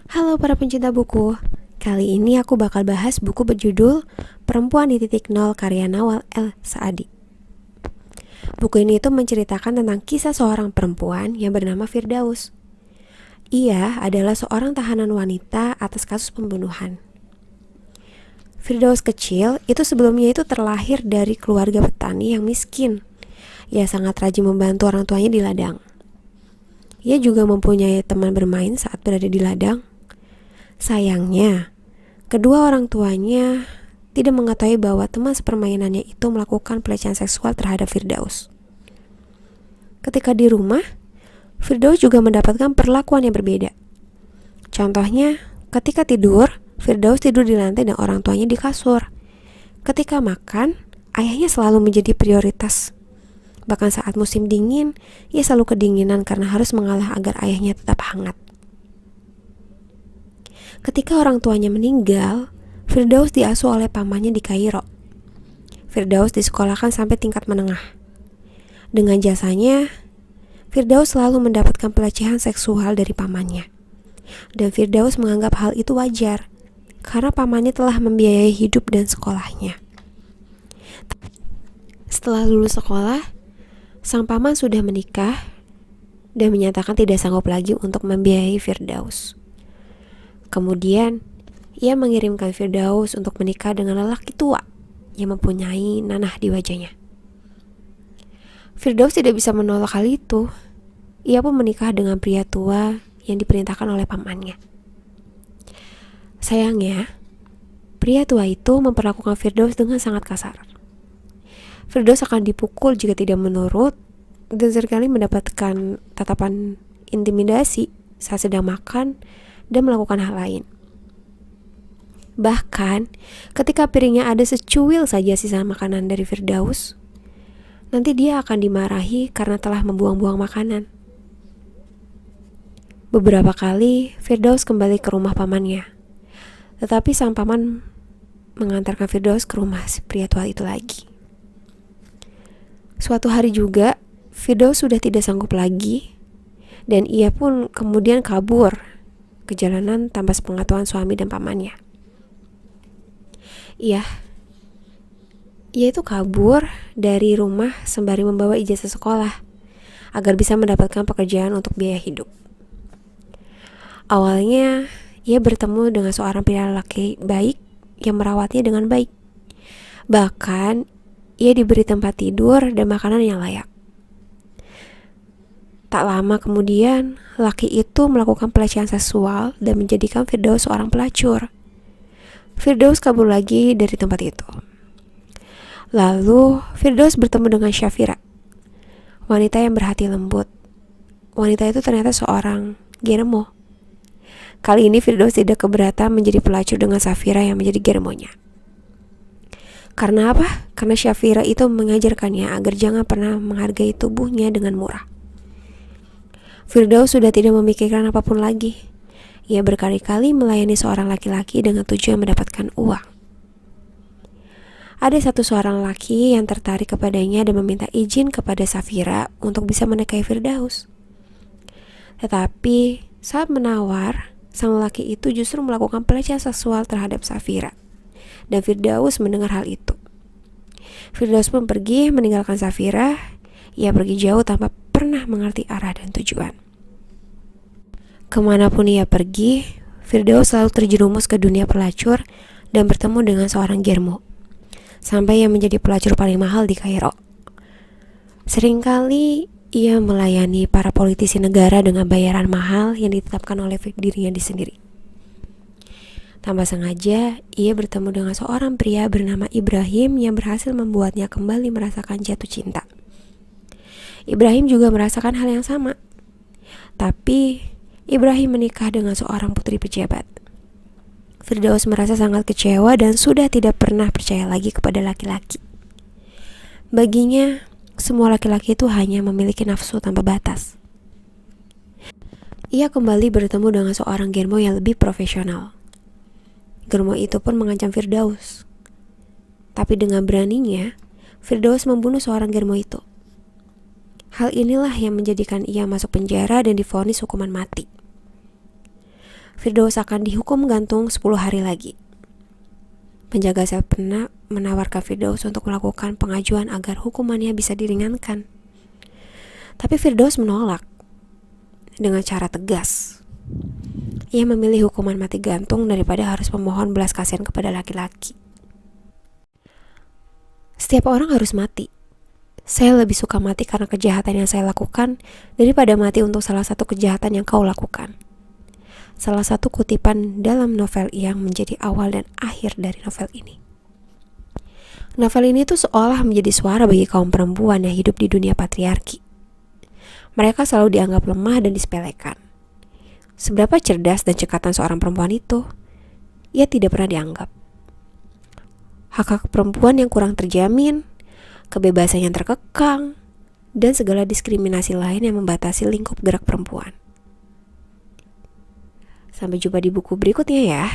Halo para pencinta buku, kali ini aku bakal bahas buku berjudul Perempuan di Titik Nol karya Nawal El Saadi. Buku ini itu menceritakan tentang kisah seorang perempuan yang bernama Firdaus. Ia adalah seorang tahanan wanita atas kasus pembunuhan. Firdaus kecil itu sebelumnya itu terlahir dari keluarga petani yang miskin. Ia sangat rajin membantu orang tuanya di ladang. Ia juga mempunyai teman bermain saat berada di ladang. Sayangnya, kedua orang tuanya tidak mengetahui bahwa teman sepermainannya itu melakukan pelecehan seksual terhadap Firdaus. Ketika di rumah, Firdaus juga mendapatkan perlakuan yang berbeda. Contohnya, ketika tidur, Firdaus tidur di lantai dan orang tuanya di kasur. Ketika makan, ayahnya selalu menjadi prioritas. Bahkan saat musim dingin, ia selalu kedinginan karena harus mengalah agar ayahnya tetap hangat. Ketika orang tuanya meninggal, Firdaus diasuh oleh pamannya di Kairo. Firdaus disekolahkan sampai tingkat menengah. Dengan jasanya, Firdaus selalu mendapatkan pelecehan seksual dari pamannya. Dan Firdaus menganggap hal itu wajar, karena pamannya telah membiayai hidup dan sekolahnya. Setelah lulus sekolah, sang paman sudah menikah dan menyatakan tidak sanggup lagi untuk membiayai Firdaus. Kemudian, ia mengirimkan Firdaus untuk menikah dengan lelaki tua yang mempunyai nanah di wajahnya. Firdaus tidak bisa menolak hal itu. Ia pun menikah dengan pria tua yang diperintahkan oleh pamannya. Sayangnya, pria tua itu memperlakukan Firdaus dengan sangat kasar. Firdaus akan dipukul jika tidak menurut dan seringkali mendapatkan tatapan intimidasi saat sedang makan dan melakukan hal lain. Bahkan, ketika piringnya ada secuil saja sisa makanan dari Firdaus, nanti dia akan dimarahi karena telah membuang-buang makanan. Beberapa kali, Firdaus kembali ke rumah pamannya. Tetapi sang paman mengantarkan Firdaus ke rumah si pria tua itu lagi. Suatu hari juga, Firdaus sudah tidak sanggup lagi, dan ia pun kemudian kabur ke jalanan tanpa sepengetahuan suami dan pamannya. Ia itu kabur dari rumah sembari membawa ijazah sekolah agar bisa mendapatkan pekerjaan untuk biaya hidup. Awalnya, ia bertemu dengan seorang pria laki baik yang merawatnya dengan baik. Bahkan, ia diberi tempat tidur dan makanan yang layak. Tak lama kemudian, laki itu melakukan pelecehan seksual dan menjadikan Firdaus seorang pelacur. Firdaus kabur lagi dari tempat itu. Lalu, Firdaus bertemu dengan Syafira, wanita yang berhati lembut. Wanita itu ternyata seorang germo. Kali ini Firdaus tidak keberatan menjadi pelacur dengan Syafira yang menjadi germonya. Karena apa? Karena Syafira itu mengajarkannya agar jangan pernah menghargai tubuhnya dengan murah. Firdaus sudah tidak memikirkan apapun lagi. Ia berkali-kali melayani seorang laki-laki dengan tujuan mendapatkan uang. Ada seorang laki yang tertarik kepadanya dan meminta izin kepada Syafira untuk bisa menikahi Firdaus. Tetapi saat menawar, sang laki itu justru melakukan pelecehan seksual terhadap Syafira. Dan Firdaus mendengar hal itu. Firdaus pun pergi meninggalkan Syafira. Ia pergi jauh tanpa pernah mengerti arah dan tujuan. Kemanapun ia pergi, Firdaus selalu terjerumus ke dunia pelacur dan bertemu dengan seorang germo, sampai ia menjadi pelacur paling mahal di Kairo. Seringkali ia melayani para politisi negara dengan bayaran mahal yang ditetapkan oleh dirinya sendiri. Tanpa sengaja, ia bertemu dengan seorang pria bernama Ibrahim yang berhasil membuatnya kembali merasakan jatuh cinta. Ibrahim juga merasakan hal yang sama. Tapi, Ibrahim menikah dengan seorang putri pejabat. Firdaus merasa sangat kecewa dan sudah tidak pernah percaya lagi kepada laki-laki. Baginya, semua laki-laki itu hanya memiliki nafsu tanpa batas. Ia kembali bertemu dengan seorang germo yang lebih profesional. Germo itu pun mengancam Firdaus. Tapi dengan beraninya, Firdaus membunuh seorang germo itu. Hal inilah yang menjadikan ia masuk penjara dan divonis hukuman mati. Firdaus akan dihukum gantung 10 hari lagi. Penjaga sel pernah menawarkan Firdaus untuk melakukan pengajuan agar hukumannya bisa diringankan. Tapi Firdaus menolak dengan cara tegas. Ia memilih hukuman mati gantung daripada harus memohon belas kasihan kepada laki-laki. Setiap orang harus mati. Saya lebih suka mati karena kejahatan yang saya lakukan daripada mati untuk salah satu kejahatan yang kau lakukan. Salah satu kutipan dalam novel yang menjadi awal dan akhir dari novel ini. Novel ini tuh seolah menjadi suara bagi kaum perempuan yang hidup di dunia patriarki. Mereka selalu dianggap lemah dan disepelekan. Seberapa cerdas dan cekatan seorang perempuan itu, ia tidak pernah dianggap. Hak-hak perempuan yang kurang terjamin, kebebasan yang terkekang, dan segala diskriminasi lain yang membatasi lingkup gerak perempuan. Sampai jumpa di buku berikutnya ya.